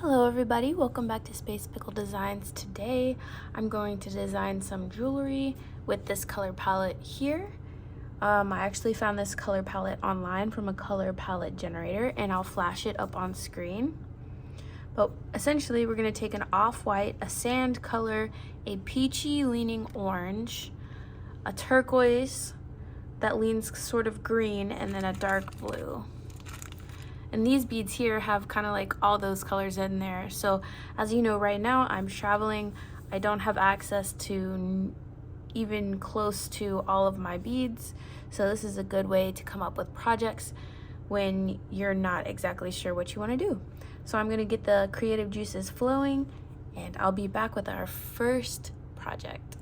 Hello everybody, welcome back to Space Pickle Designs. Today I'm going to design some jewelry with this color palette here. I actually found this color palette online from a color palette generator, and I'll flash it up on screen. But essentially we're going to take an off-white, a sand color, a peachy leaning orange, a turquoise that leans sort of green, and then a dark blue. And these beads here have kind of like all those colors in there. So as you know, right now I'm traveling. I don't have access to even close to all of my beads. So this is a good way to come up with projects when you're not exactly sure what you want to do. So I'm going to get the creative juices flowing, and I'll be back with our first project.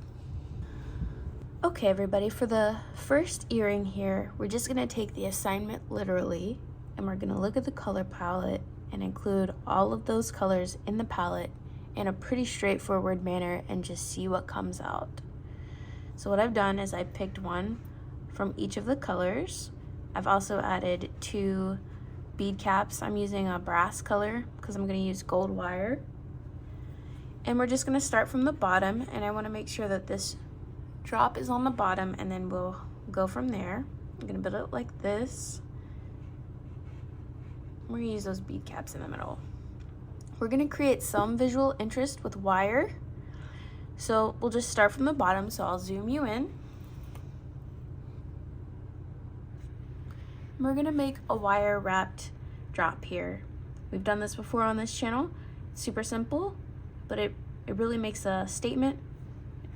Okay everybody, for the first earring here, we're just going to take the assignment literally, and we're going to look at the color palette and include all of those colors in the palette in a pretty straightforward manner and just see what comes out. So what I've done is I picked one from each of the colors. I've also added 2 bead caps. I'm using a brass color because I'm going to use gold wire. And we're just going to start from the bottom, and I want to make sure that this drop is on the bottom, and then we'll go from there. I'm going to build it like this. We're going to use those bead caps in the middle. We're going to create some visual interest with wire. So we'll just start from the bottom, so I'll zoom you in. We're going to make a wire wrapped drop here. We've done this before on this channel. It's super simple, but it really makes a statement,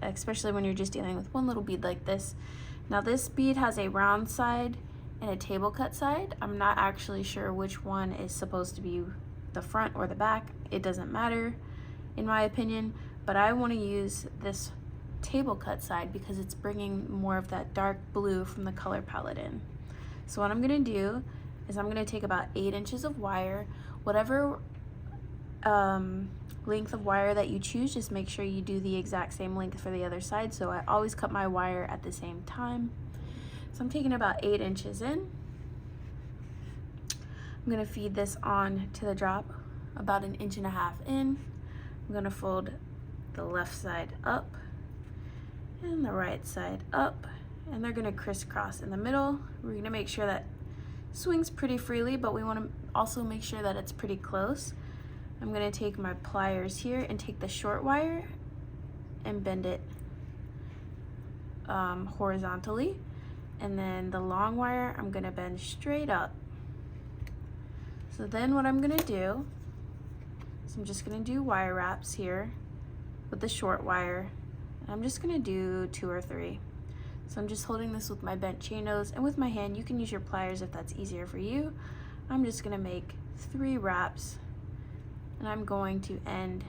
especially when you're just dealing with one little bead like this. Now this bead has a round side and a table cut side. I'm not actually sure which one is supposed to be the front or the back. It doesn't matter in my opinion, but I want to use this table cut side because it's bringing more of that dark blue from the color palette in. So what I'm going to do is I'm going to take about 8 inches of wire. Whatever length of wire that you choose, just make sure you do the exact same length for the other side. So I always cut my wire at the same time. So I'm taking about 8 inches in. I'm going to feed this on to the drop about 1.5 inches in. I'm going to fold the left side up and the right side up, and they're going to crisscross in the middle. We're going to make sure that swings pretty freely, but we want to also make sure that it's pretty close. I'm going to take my pliers here and take the short wire and bend it horizontally. And then the long wire, I'm gonna bend straight up. So then what I'm gonna do is I'm just gonna do wire wraps here with the short wire. And I'm just gonna do 2 or 3. So I'm just holding this with my bent chain nose and with my hand. You can use your pliers if that's easier for you. I'm just gonna make 3 wraps, and I'm going to end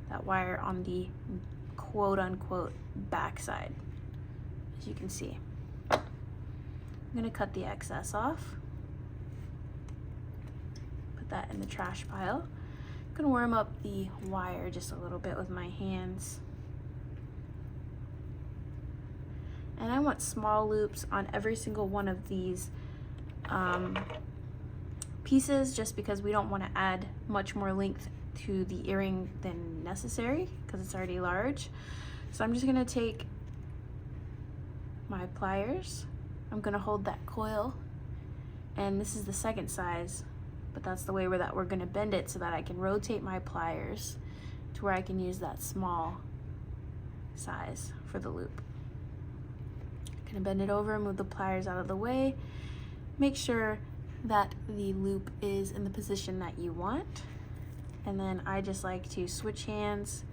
that wire on the quote-unquote back side, as you can see. I'm going to cut the excess off, put that in the trash pile. I'm going to warm up the wire just a little bit with my hands. And I want small loops on every single one of these pieces, just because we don't want to add much more length to the earring than necessary because it's already large. So I'm just going to take my pliers. I'm going to hold that coil, and this is the second size, but that's the way that we're going to bend it so that I can rotate my pliers to where I can use that small size for the loop. I'm going to bend it over, move the pliers out of the way, make sure that the loop is in the position that you want, and then I just like to switch hands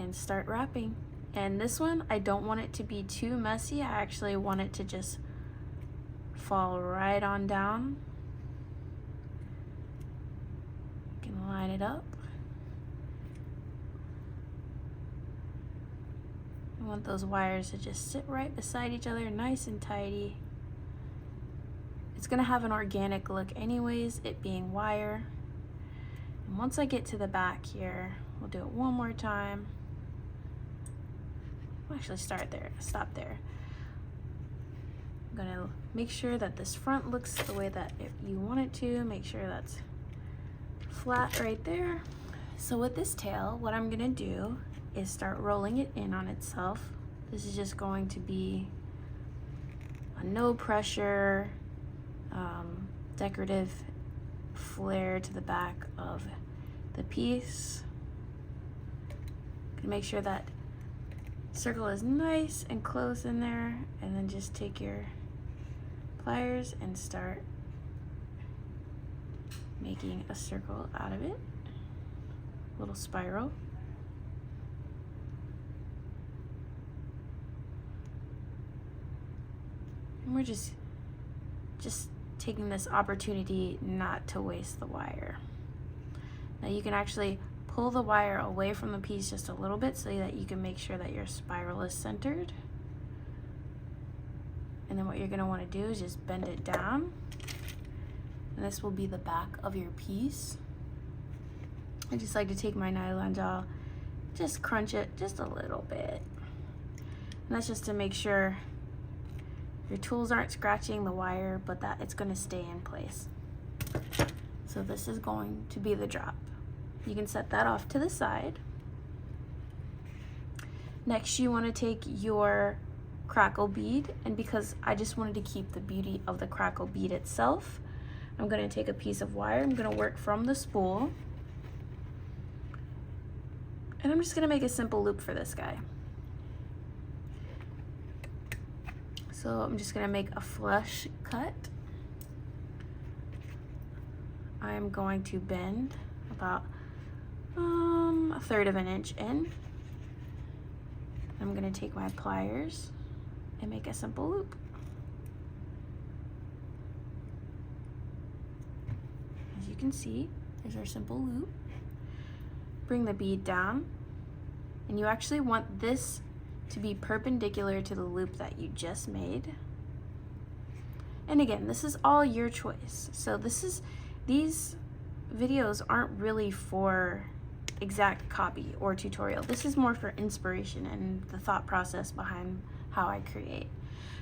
and start wrapping. And this one, I don't want it to be too messy. I actually want it to just fall right on down. You can line it up. I want those wires to just sit right beside each other, nice and tidy. It's gonna have an organic look anyways, it being wire. And once I get to the back here, we'll do it one more time. I'll actually stop there. I'm gonna make sure that this front looks the way that you want it to. Make sure that's flat right there. So with this tail, what I'm gonna do is start rolling it in on itself. This is just going to be a no pressure, decorative flare to the back of the piece. Gonna make sure that circle is nice and close in there, and then just take your pliers and start making a circle out of it, little spiral. And we're just taking this opportunity not to waste the wire. Now you can actually pull the wire away from the piece just a little bit so that you can make sure that your spiral is centered. And then what you're going to want to do is just bend it down. And this will be the back of your piece. I just like to take my nylon gel, just crunch it just a little bit. And that's just to make sure your tools aren't scratching the wire, but that it's going to stay in place. So this is going to be the drop. You can set that off to the side. Next, you want to take your crackle bead, and because I just wanted to keep the beauty of the crackle bead itself, I'm going to take a piece of wire. I'm going to work from the spool, and I'm just going to make a simple loop for this guy. So I'm just going to make a flush cut. I'm going to bend about a third of an inch in. I'm going to take my pliers and make a simple loop. As you can see, there's our simple loop. Bring the bead down, and you actually want this to be perpendicular to the loop that you just made. And again, this is all your choice. So these videos aren't really for exact copy or tutorial. This is more for inspiration and the thought process behind how I create.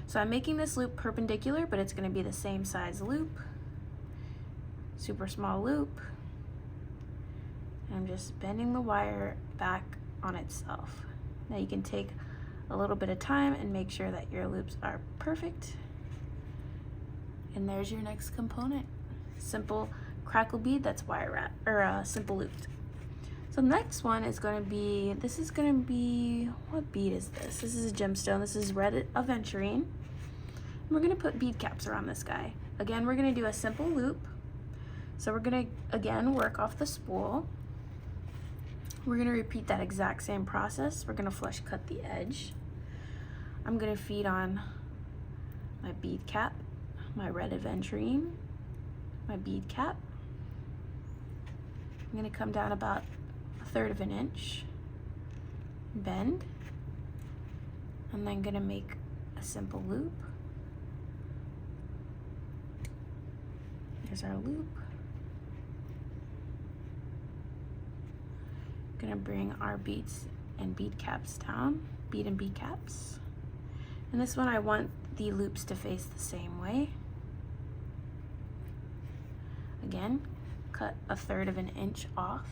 So I'm making this loop perpendicular, but it's going to be the same size loop, super small loop. And I'm just bending the wire back on itself. Now you can take a little bit of time and make sure that your loops are perfect. And there's your next component. Simple crackle bead that's wire wrap, or simple looped. So the next one is going to be, what bead is this? This is a gemstone. This is red aventurine. And we're going to put bead caps around this guy. Again, we're going to do a simple loop. So we're going to, again, work off the spool. We're going to repeat that exact same process. We're going to flush cut the edge. I'm going to feed on my bead cap, my red aventurine, my bead cap. I'm going to come down about a third of an inch, bend, and then going to make a simple loop. Here's our loop. Going to bring our beads and bead caps down, bead and bead caps. And this one I want the loops to face the same way. Again, cut a third of an inch off.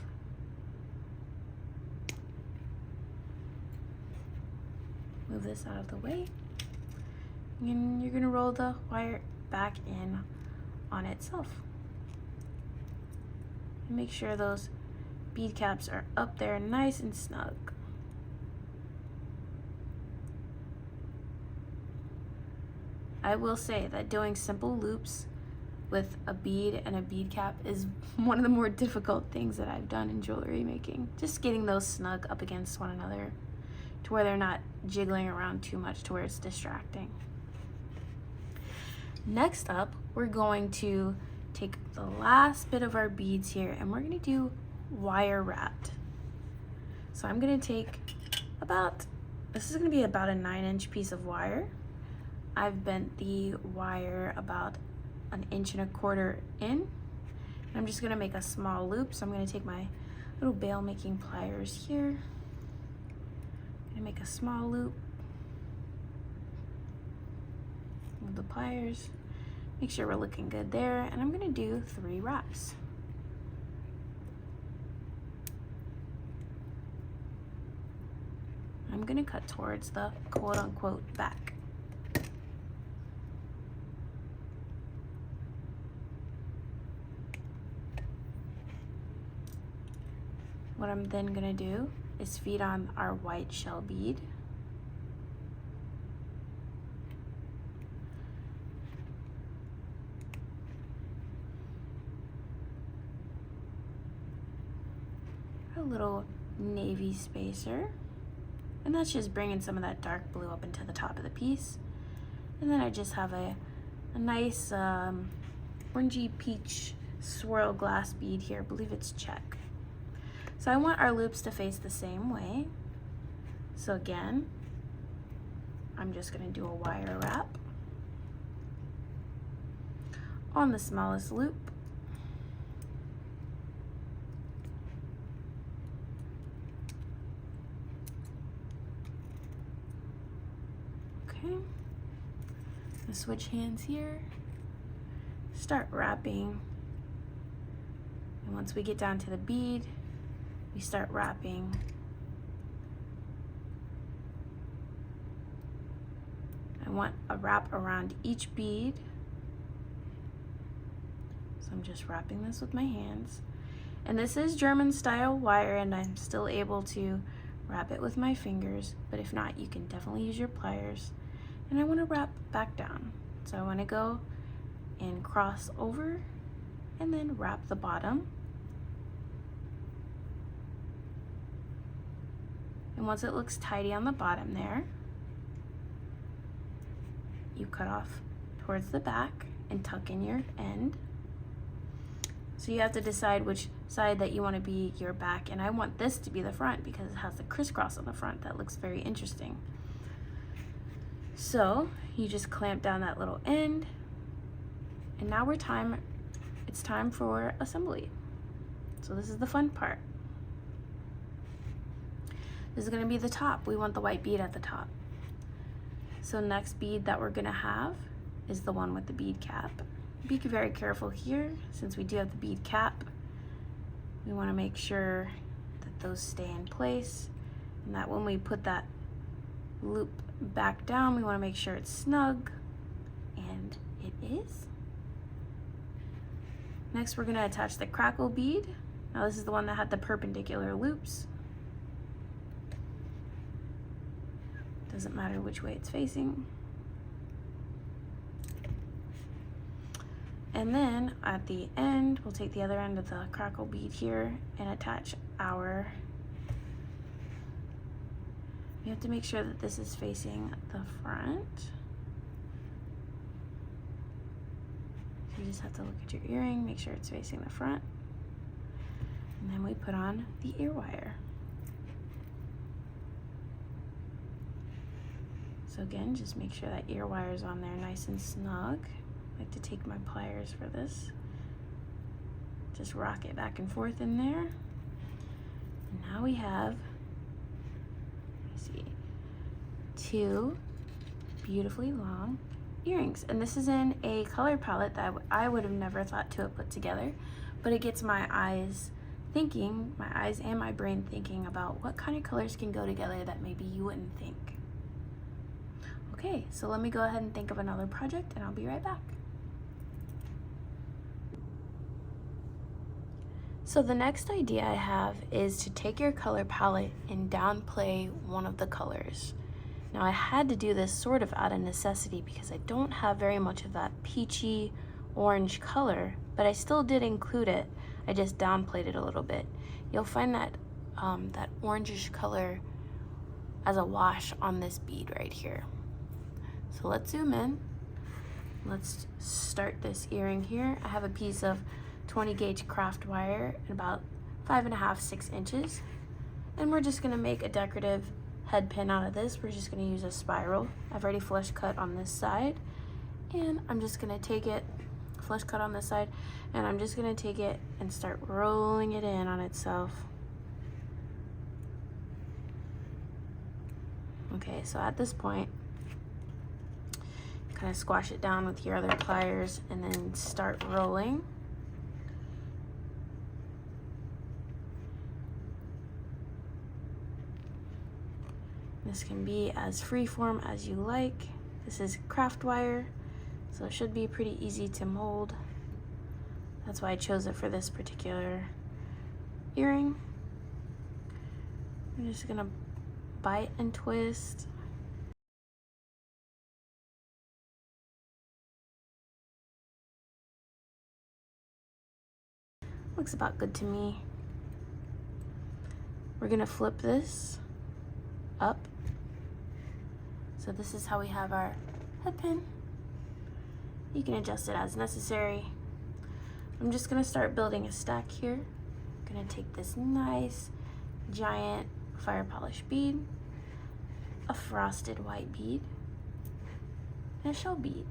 Move this out of the way. And you're going to roll the wire back in on itself. And make sure those bead caps are up there nice and snug. I will say that doing simple loops with a bead and a bead cap is one of the more difficult things that I've done in jewelry making. Just getting those snug up against one another to where they're not jiggling around too much to where it's distracting. Next up, we're going to take the last bit of our beads here and we're going to do wire wrapped. So I'm going to take this is going to be about a 9-inch piece of wire. I've bent the wire about 1.25 inches in. And I'm just going to make a small loop. So I'm going to take my little bail making pliers here. I'm going to make a small loop. Move the pliers. Make sure we're looking good there. And I'm going to do 3 wraps. I'm gonna cut towards the quote-unquote back. What I'm then gonna do is feed on our white shell bead. A little navy spacer, and that's just bringing some of that dark blue up into the top of the piece. And then I just have a nice orangey peach swirl glass bead here. I believe it's check. So I want our loops to face the same way. So again, I'm just gonna do a wire wrap on the smallest loop. Okay, I'll switch hands here, start wrapping, and once we get down to the bead, we start wrapping. I want a wrap around each bead, so I'm just wrapping this with my hands. And this is German style wire, and I'm still able to wrap it with my fingers, but if not, you can definitely use your pliers. And I want to wrap back down, so I want to go and cross over and then wrap the bottom. And once it looks tidy on the bottom there, you cut off towards the back and tuck in your end. So you have to decide which side that you want to be your back, and I want this to be the front because it has the crisscross on the front. That looks very interesting. So you just clamp down that little end, and now it's time for assembly. So this is the fun part. This is going to be the top. We want the white bead at the top. So next bead that we're going to have is the one with the bead cap. Be very careful here, since we do have the bead cap. We want to make sure that those stay in place, and that when we put that loop back down, we want to make sure it's snug, and it is. Next, we're going to attach the crackle bead. Now this is the one that had the perpendicular loops. Doesn't matter which way it's facing. And then at the end, we'll take the other end of the crackle bead here and attach our, you have to make sure that this is facing the front. So you just have to look at your earring, make sure it's facing the front. And then we put on the ear wire. So again, just make sure that ear wire is on there nice and snug. I like to take my pliers for this. Just rock it back and forth in there. And now we have, let me see, 2 beautifully long earrings. And this is in a color palette that I would have never thought to have put together, but it gets my eyes thinking, my eyes and my brain thinking about what kind of colors can go together that maybe you wouldn't think. Okay, so let me go ahead and think of another project, and I'll be right back. So the next idea I have is to take your color palette and downplay one of the colors. Now I had to do this sort of out of necessity because I don't have very much of that peachy orange color, but I still did include it. I just downplayed it a little bit. You'll find that that orangish color as a wash on this bead right here. So let's zoom in. Let's start this earring here. I have a piece of 20 gauge craft wire at about 5.5 to 6 inches. And we're just gonna make a decorative head pin out of this. We're just gonna use a spiral. I've already flush cut on this side. And I'm just gonna take it, flush cut on this side, and I'm just gonna take it and start rolling it in on itself. Okay, so at this point, kind of squash it down with your other pliers and then start rolling. this can be as freeform as you like. This is craft wire, so it should be pretty easy to mold. That's why I chose it for this particular earring. I'm just gonna bite and twist. Looks about good to me. We're gonna flip this up. So this is how we have our head pin. You can adjust it as necessary. I'm just gonna start building a stack here. I'm gonna take this nice giant fire polish bead, a frosted white bead, and a shell bead.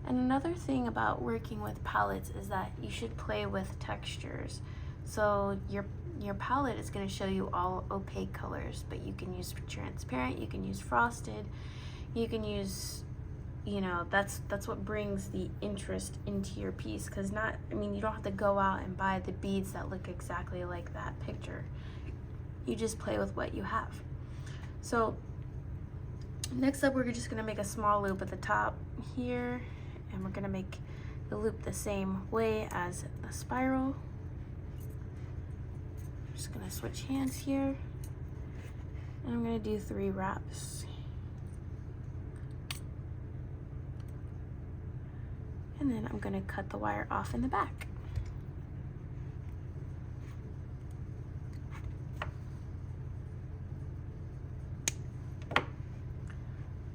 And another thing about working with palettes is that you should play with textures. So your palette is going to show you all opaque colors, but you can use transparent, you can use frosted, you can use, you know, that's what brings the interest into your piece, because you don't have to go out and buy the beads that look exactly like that picture. You just play with what you have. So next up, we're just going to make a small loop at the top here, and we're going to make the loop the same way as the spiral. Just gonna switch hands here, and I'm gonna do 3 wraps. And then I'm gonna cut the wire off in the back.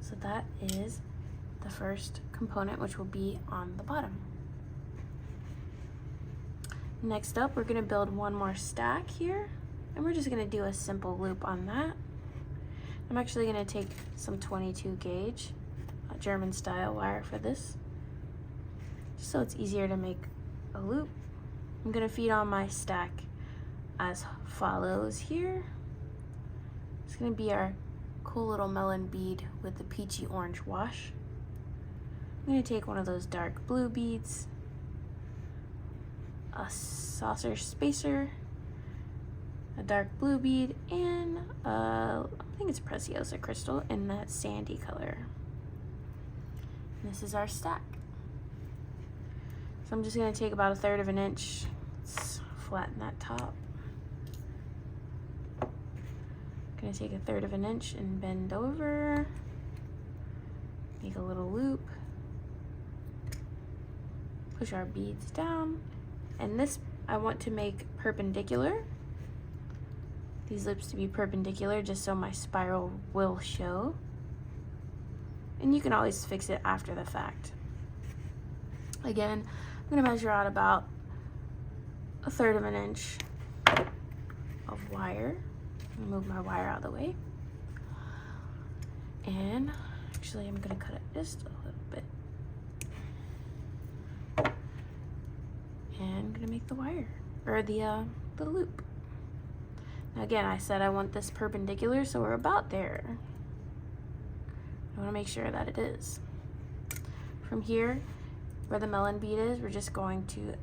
So that is the first component, which will be on the bottom. Next up, we're gonna build one more stack here, and we're just gonna do a simple loop on that. I'm actually gonna take some 22 gauge German style wire for this, just so it's easier to make a loop. I'm gonna feed on my stack as follows here. It's gonna be our cool little melon bead with the peachy orange wash. I'm gonna take one of those dark blue beads, a saucer spacer, a dark blue bead, and I think it's Preciosa crystal in that sandy color. And this is our stack. So I'm just gonna take about 1/3 of an inch, let's flatten that top. Gonna take 1/3 of an inch and bend over, make a little loop, push our beads down. And this I want to make perpendicular. These loops to be perpendicular just so my spiral will show. And you can always fix it after the fact. Again, I'm gonna measure out about 1/3 of an inch of wire. I'm gonna move my wire out of the way. And actually I'm gonna cut it just a little bit. And I'm gonna make the wire, or the loop. Now again, I said I want this perpendicular, so we're about there. I wanna make sure that it is. From here, where the melon bead is, we're just going to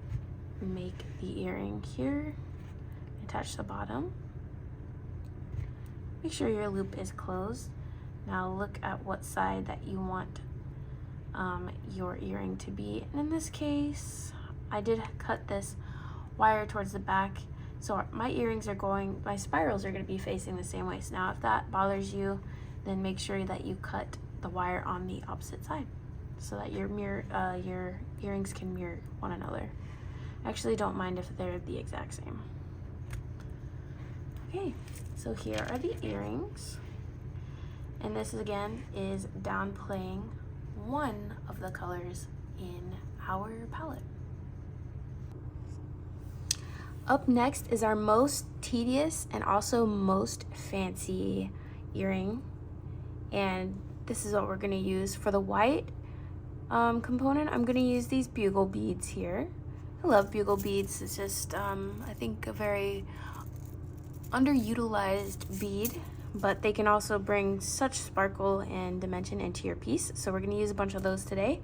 make the earring here, attach the bottom. Make sure your loop is closed. Now look at what side that you want your earring to be. And in this case, I did cut this wire towards the back, so my earrings are going, my spirals are going to be facing the same way. So now if that bothers you, then make sure that you cut the wire on the opposite side so that your earrings can mirror one another. I actually don't mind if they're the exact same. Okay, so here are the earrings, and this again is downplaying one of the colors in our palette. Up next is our most tedious and also most fancy earring, and this is what we're going to use for the white component. I'm going to use these bugle beads here. I love bugle beads. It's just I think a very underutilized bead, but they can also bring such sparkle and dimension into your piece, so we're going to use a bunch of those today.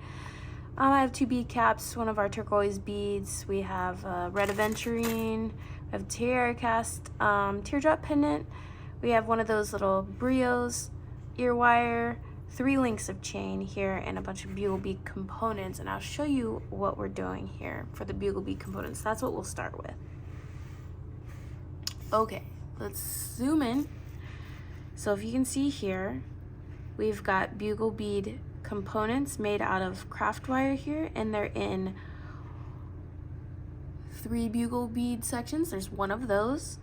I have 2 bead caps, one of our turquoise beads. We have red aventurine, we have tiara cast teardrop pendant, We have one of those little brios, ear wire, 3 links of chain here, and a bunch of bugle bead components, and I'll show you what we're doing here for the bugle bead components. That's what we'll start with. Okay, let's zoom in. So if you can see here, we've got bugle bead components made out of craft wire here, and they're in 3 bugle bead sections. There's 1 of those.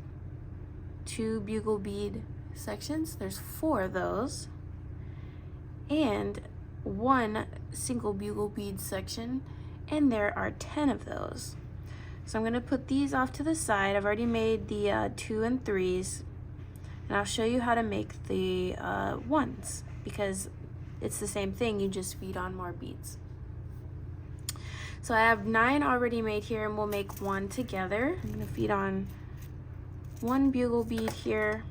2 bugle bead sections. There's 4 of those. And 1 single bugle bead section, and there are 10 of those. So I'm going to put these off to the side. I've already made the 2 and 3s, and I'll show you how to make the 1s, because it's the same thing, you just feed on more beads. So I have 9 already made here, and we'll make 1 together. I'm going to feed on 1 bugle bead here.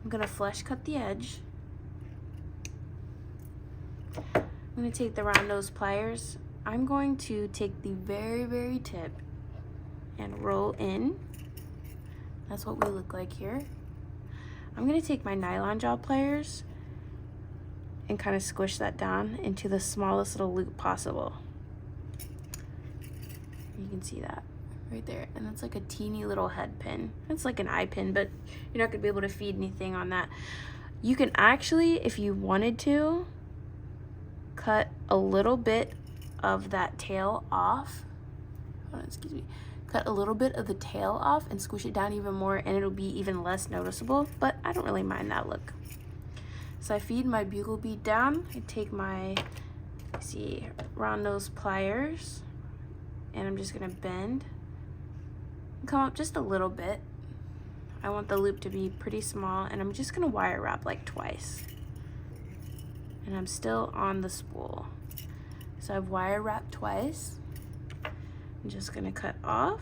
I'm going to flush cut the edge. I'm going to take the round nose pliers. I'm going to take the very, very tip and roll in. That's what we look like here. I'm going to take my nylon jaw pliers and kind of squish that down into the smallest little loop possible. You can see that right there, and that's like a teeny little head pin. It's like an eye pin, but you're not going to be able to feed anything on that. You can actually, if you wanted to, cut a little bit of that tail off. Oh, excuse me. Cut a little bit of the tail off and squish it down even more, and it'll be even less noticeable, but I don't really mind that look. So I feed my bugle bead down. I take my, round nose pliers, and I'm just gonna bend and come up just a little bit. I want the loop to be pretty small, and I'm just gonna wire wrap like twice. And I'm still on the spool. So I've wire wrapped twice. I'm just gonna cut off.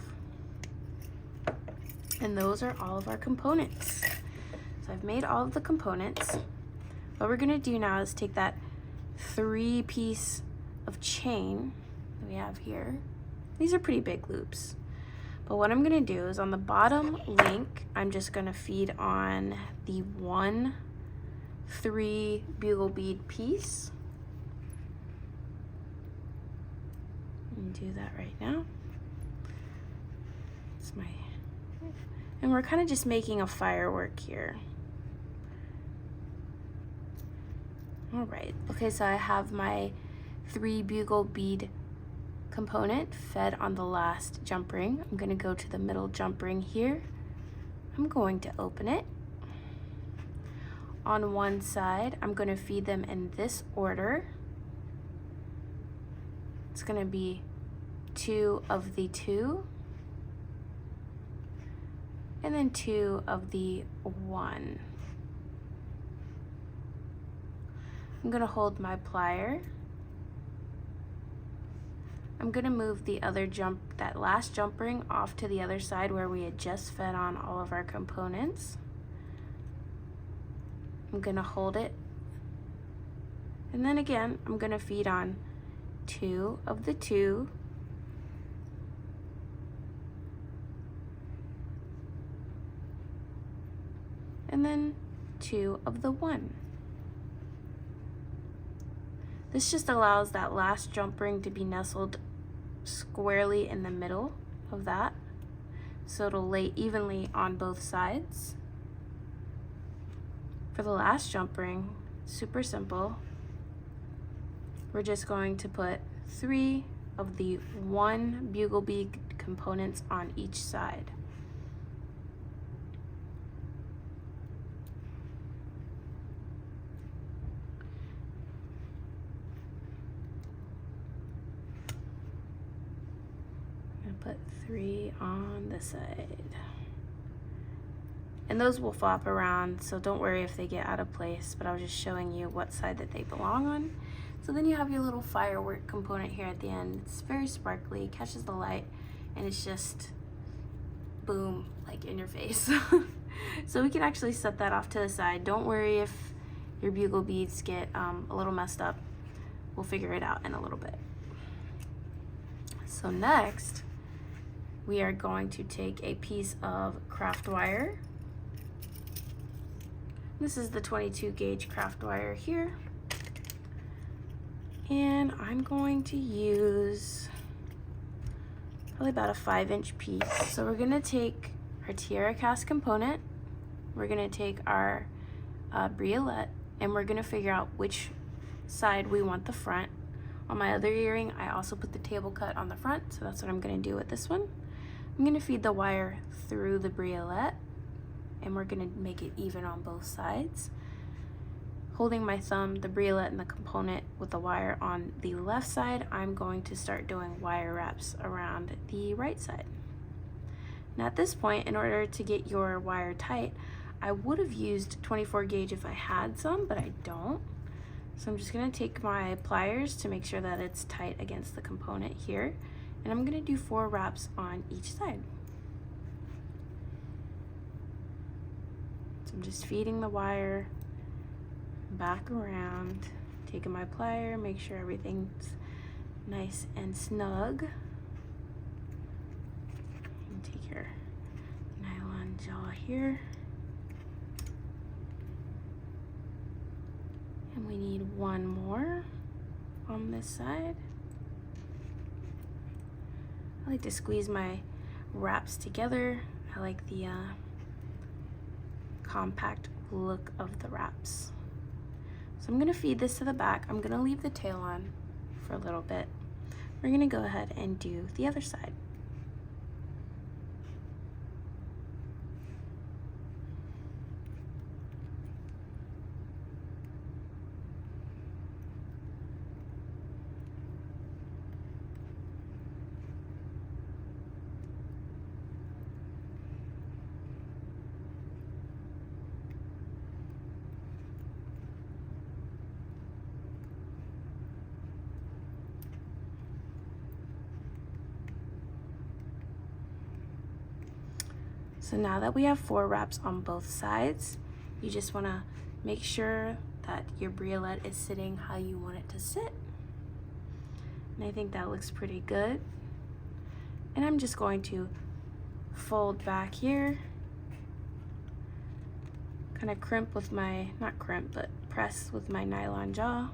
And those are all of our components. So I've made all of the components. What we're gonna do now is take that 3-piece of chain that we have here. These are pretty big loops. But what I'm gonna do is on the bottom link, I'm just gonna feed on the 1 3 bugle bead piece. And do that right now. It's my, and we're kind of just making a firework here. All right, okay, so I have my 3 bugle bead component fed on the last jump ring. I'm gonna go to the middle jump ring here. I'm going to open it. On one side, I'm gonna feed them in this order. It's gonna be 2 of the 2, and then 2 of the 1. I'm gonna hold my plier. I'm gonna move the other that last jump ring off to the other side where we had just fed on all of our components. I'm gonna hold it, and then again I'm gonna feed on 2 of the 2, and then 2 of the 1. This just allows that last jump ring to be nestled squarely in the middle of that, so it'll lay evenly on both sides. For the last jump ring, super simple. We're just going to put 3 of the 1 bugle bead components on each side. I'm gonna put 3 on the side. And those will flop around, so don't worry if they get out of place, but I was just showing you what side that they belong on. So then you have your little firework component here at the end. It's very sparkly, catches the light, and it's just boom, like in your face. So we can actually set that off to the side. Don't worry if your bugle beads get a little messed up. We'll figure it out in a little bit. So next, we are going to take a piece of craft wire. This is the 22 gauge craft wire here. And I'm going to use probably about a 5-inch piece. So we're gonna take our tiara cast component, we're gonna take our briolette, and we're gonna figure out which side we want the front. On my other earring, I also put the table cut on the front, so that's what I'm gonna do with this one. I'm gonna feed the wire through the briolette, and we're gonna make it even on both sides. Holding my thumb, the briolette and the component with the wire on the left side, I'm going to start doing wire wraps around the right side. Now at this point, in order to get your wire tight, I would have used 24 gauge if I had some, but I don't. So I'm just gonna take my pliers to make sure that it's tight against the component here, and I'm gonna do 4 wraps on each side. So I'm just feeding the wire back around, taking my plier, make sure everything's nice and snug. And take your nylon jaw here. And we need one more on this side. I like to squeeze my wraps together. I like the compact look of the wraps. So I'm gonna feed this to the back. I'm gonna leave the tail on for a little bit. We're gonna go ahead and do the other side. So now that we have 4 wraps on both sides, you just want to make sure that your briolette is sitting how you want it to sit. And I think that looks pretty good. And I'm just going to fold back here, kind of crimp with my, not crimp, but press with my nylon jaw.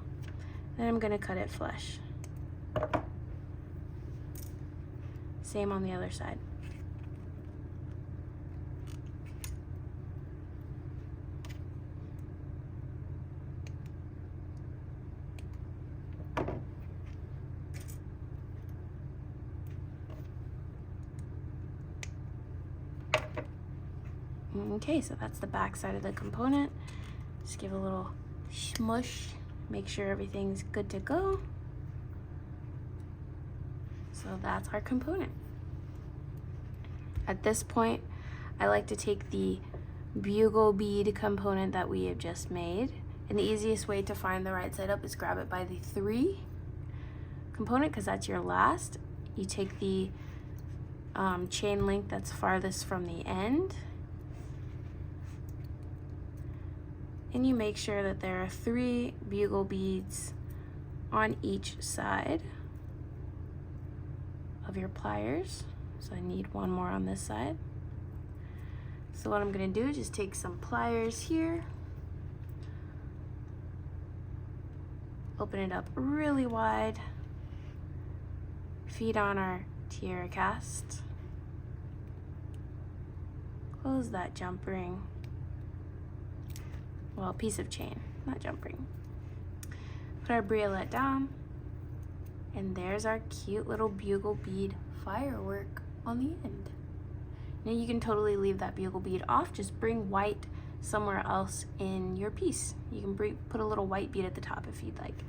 Then I'm going to cut it flush. Same on the other side. Okay, so that's the back side of the component. Just give a little smush, make sure everything's good to go. So that's our component. At this point, I like to take the bugle bead component that we have just made, and the easiest way to find the right side up is grab it by the 3 component, because that's your last. You take the chain link that's farthest from the end, and you make sure that there are 3 bugle beads on each side of your pliers. So I need one more on this side. So what I'm gonna do is just take some pliers here, open it up really wide, feed on our tiara cast, close that jump ring, well, piece of chain, not jump ring. Put our briolette down, and there's our cute little bugle bead firework on the end. Now you can totally leave that bugle bead off, just bring white somewhere else in your piece. You can put a little white bead at the top if you'd like.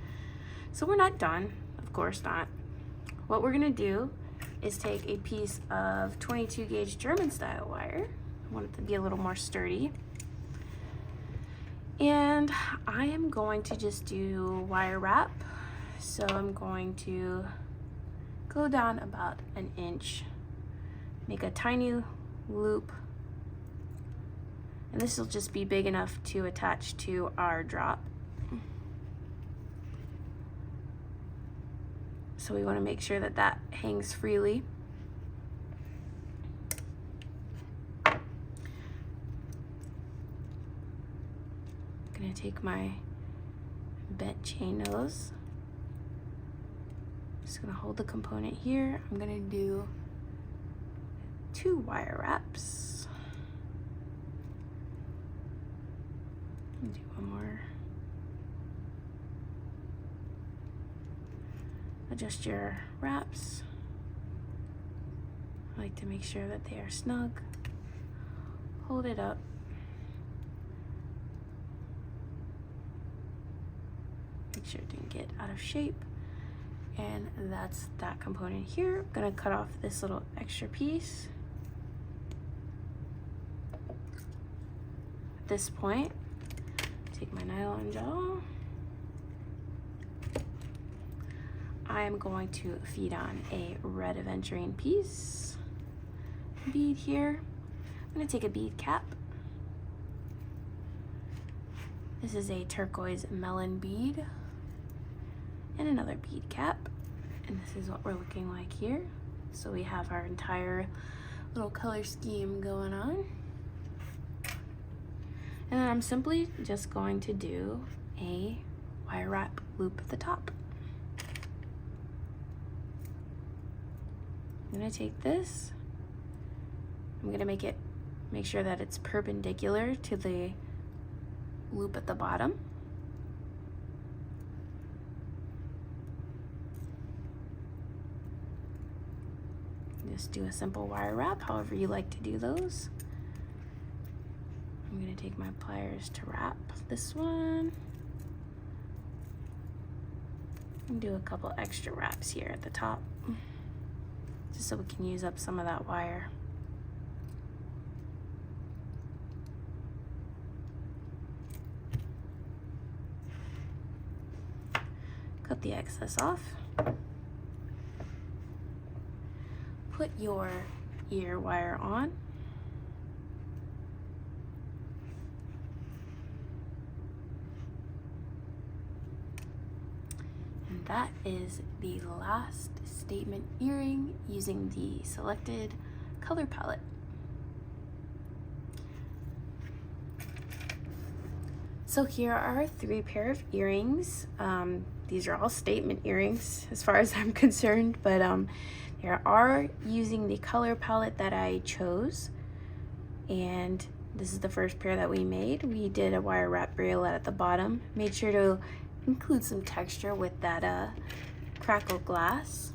So we're not done, of course not. What we're gonna do is take a piece of 22 gauge German style wire. I want it to be a little more sturdy. And I am going to just do wire wrap. So I'm going to go down about 1 inch, make a tiny loop, and this will just be big enough to attach to our drop. So we want to make sure that that hangs freely. gonna take my bent chain nose. Just gonna hold the component here. I'm gonna do 2 wire wraps. Do one more. Adjust your wraps. I like to make sure that they are snug. Hold it up. Make sure it didn't get out of shape. And that's that component here. I'm gonna cut off this little extra piece. At this point, take my nylon gel. I am going to feed on a red aventurine piece. Bead here. I'm gonna take a bead cap. This is a turquoise melon bead. And another bead cap. And this is what we're looking like here. So we have our entire little color scheme going on. And then I'm simply just going to do a wire wrap loop at the top. I'm gonna take this, I'm gonna make sure that it's perpendicular to the loop at the bottom. Just do a simple wire wrap, however you like to do those. I'm gonna take my pliers to wrap this one. And do a couple extra wraps here at the top, just so we can use up some of that wire. Cut the excess off. Put your ear wire on. And that is the last statement earring using the selected color palette. So here are 3 pair of earrings. These are all statement earrings as far as I'm concerned, but they are using the color palette that I chose. And this is the first pair that we made. We did a wire wrap bracelet at the bottom. Made sure to include some texture with that crackle glass.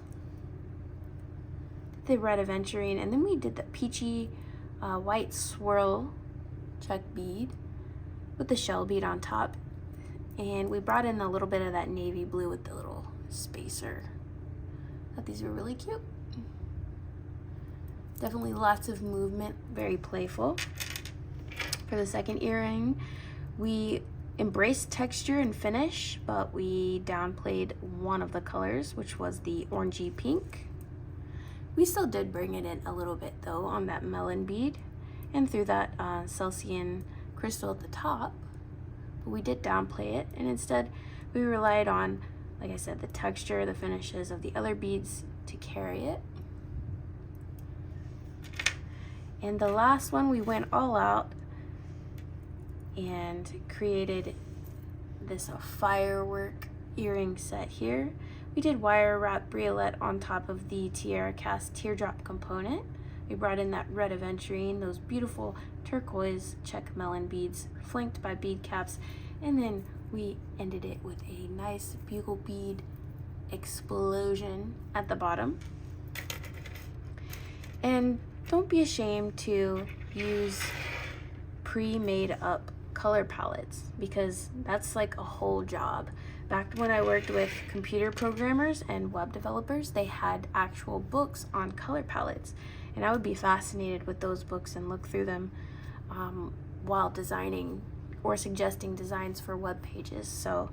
The red aventurine, and then we did the peachy white swirl check bead with the shell bead on top. And we brought in a little bit of that navy blue with the little spacer. I thought these were really cute. Definitely lots of movement, very playful. For the second earring, we embraced texture and finish, but we downplayed one of the colors, which was the orangey pink. We still did bring it in a little bit though on that melon bead and through that Celsian crystal at the top, but we did downplay it, and instead we relied on, like I said, the texture, the finishes of the other beads to carry it. And the last one, we went all out and created this firework earring set here. We did wire wrap bracelet on top of the tiara cast teardrop component. We brought in that red aventurine, those beautiful turquoise check melon beads flanked by bead caps, and then we ended it with a nice bugle bead explosion at the bottom. And don't be ashamed to use pre-made up color palettes, because that's like a whole job. Back when I worked with computer programmers and web developers, they had actual books on color palettes, and I would be fascinated with those books and look through them while designing or suggesting designs for web pages. So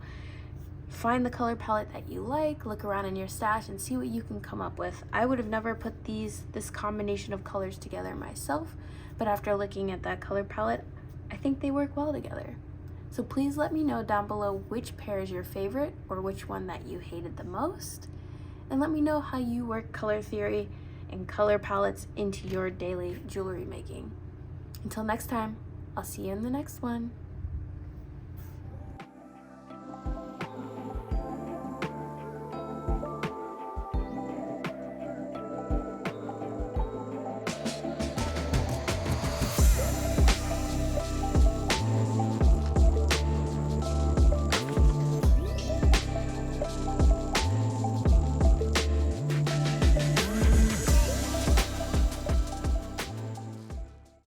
find the color palette that you like, look around in your stash and see what you can come up with. I would have never put this combination of colors together myself, but after looking at that color palette, I think they work well together. So please let me know down below which pair is your favorite or which one that you hated the most. And let me know how you work color theory and color palettes into your daily jewelry making. Until next time, I'll see you in the next one.